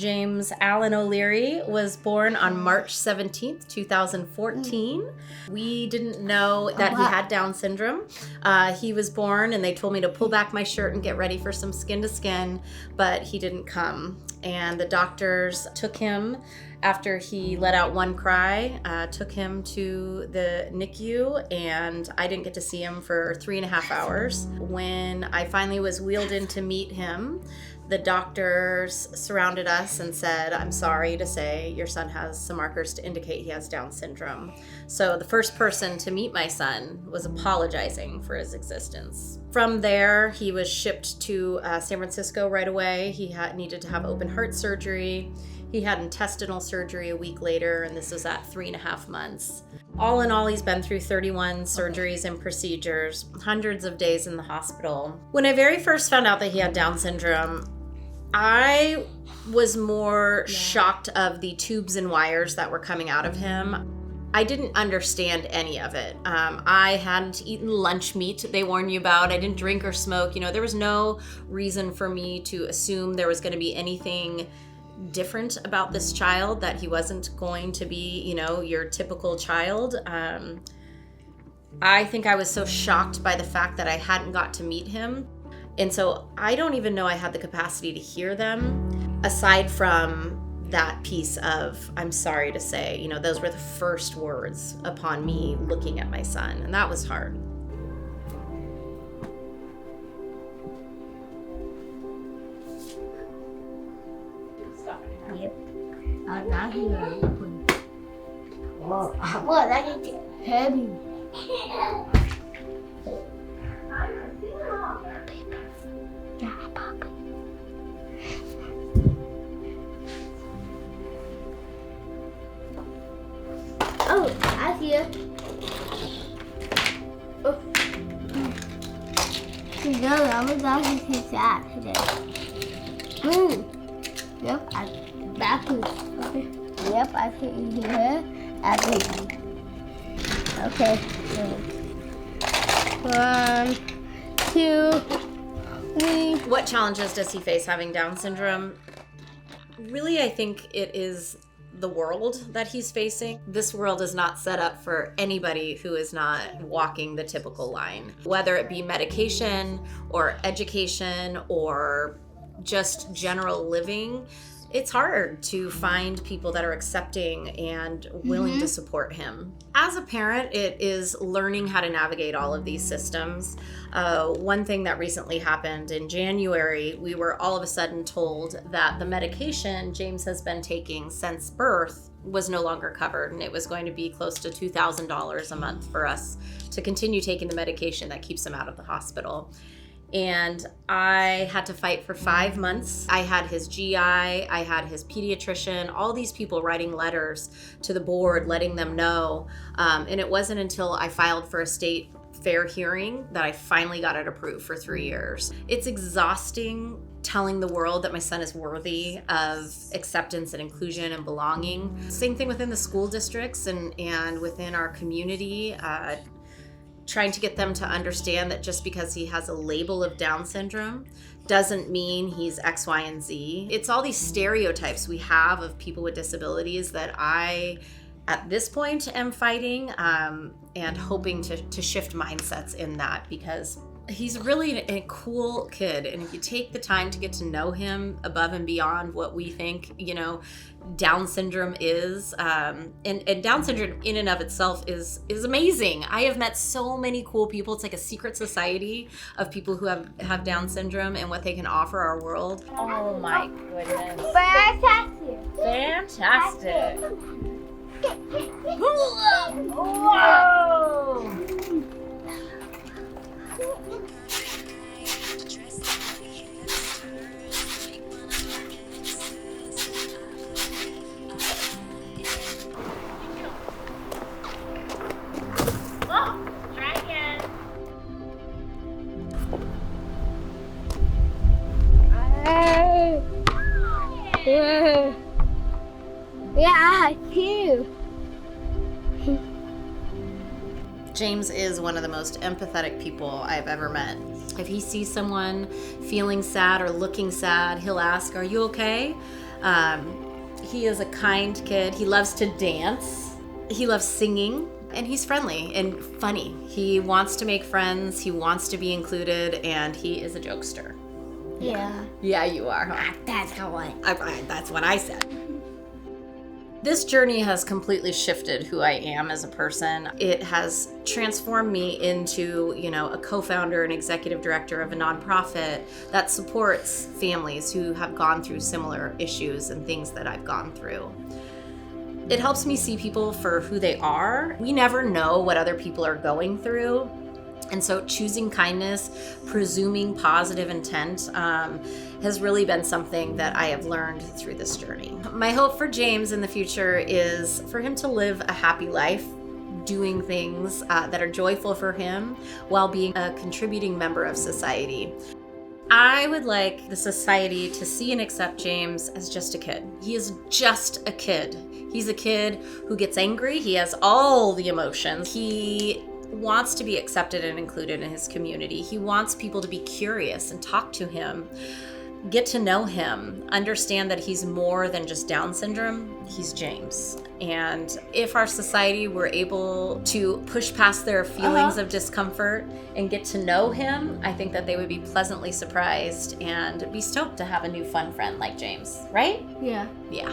James Allen O'Leary was born on March 17th, 2014. We didn't know that he had Down syndrome. He was born and they told me to pull back my shirt and get ready for some skin to skin, but he didn't come. And the doctors took him after he let out one cry, took him to the NICU, and I didn't get to see him for 3.5 hours. When I finally was wheeled in to meet him, the doctors surrounded us and said, "I'm sorry to say your son has some markers to indicate he has Down syndrome." So the first person to meet my son was apologizing for his existence. From there, he was shipped to San Francisco right away. He needed to have open heart surgery. He had intestinal surgery a week later, and this was at 3.5 months. All in all, he's been through 31 surgeries and procedures, hundreds of days in the hospital. When I very first found out that he had Down syndrome, I was more shocked of the tubes and wires that were coming out of him. I didn't understand any of it. I hadn't eaten lunch meat they warn you about. I didn't drink or smoke. There was no reason for me to assume there was going to be anything different about this child, that he wasn't going to be, your typical child. I think I was so shocked by the fact that I hadn't got to meet him. And so I don't even know I had the capacity to hear them, aside from that piece of, "I'm sorry to say," those were the first words upon me looking at my son, and that was hard. Yep. Now he's open. Whoa, that is heavy. Oh, I see it. Oh. I'm about to see that today. Yep, Yep, I see it here. Okay. 1, 2, 3. What challenges does he face having Down syndrome? Really, I think it is the world that he's facing. This world is not set up for anybody who is not walking the typical line, whether it be medication or education or just general living. It's hard to find people that are accepting and willing to support him. As a parent, it is learning how to navigate all of these systems. One thing that recently happened in January, we were all of a sudden told that the medication James has been taking since birth was no longer covered, and it was going to be close to $2,000 a month for us to continue taking the medication that keeps him out of the hospital. And I had to fight for 5 months. I had his GI, I had his pediatrician, all these people writing letters to the board, letting them know. And it wasn't until I filed for a state fair hearing that I finally got it approved for 3 years. It's exhausting telling the world that my son is worthy of acceptance and inclusion and belonging. Same thing within the school districts and within our community. Trying to get them to understand that just because he has a label of Down syndrome doesn't mean he's X, Y, and Z. It's all these stereotypes we have of people with disabilities that I, at this point, am fighting and hoping to shift mindsets in that, because he's really a cool kid. And if you take the time to get to know him above and beyond what we think, Down syndrome is, and Down syndrome in and of itself is amazing. I have met so many cool people. It's like a secret society of people who have Down syndrome and what they can offer our world. Oh my goodness. Fantastic. Fantastic. Whoa! Yeah, too. James is one of the most empathetic people I've ever met. If he sees someone feeling sad or looking sad, he'll ask, "Are you okay?" He is a kind kid. He loves to dance. He loves singing. And he's friendly and funny. He wants to make friends. He wants to be included. And he is a jokester. Yeah. Yeah, you are. Huh? That's how That's what I said. This journey has completely shifted who I am as a person. It has transformed me into, a co-founder and executive director of a nonprofit that supports families who have gone through similar issues and things that I've gone through. It helps me see people for who they are. We never know what other people are going through. And so choosing kindness, presuming positive intent, has really been something that I have learned through this journey. My hope for James in the future is for him to live a happy life, doing things that are joyful for him while being a contributing member of society. I would like the society to see and accept James as just a kid. He is just a kid. He's a kid who gets angry. He has all the emotions. He wants to be accepted and included in his community. He wants people to be curious and talk to him, get to know him, understand that he's more than just Down syndrome. He's James. And if our society were able to push past their feelings of discomfort and get to know him, I think that they would be pleasantly surprised and be stoked to have a new fun friend like James, right? Yeah. Yeah.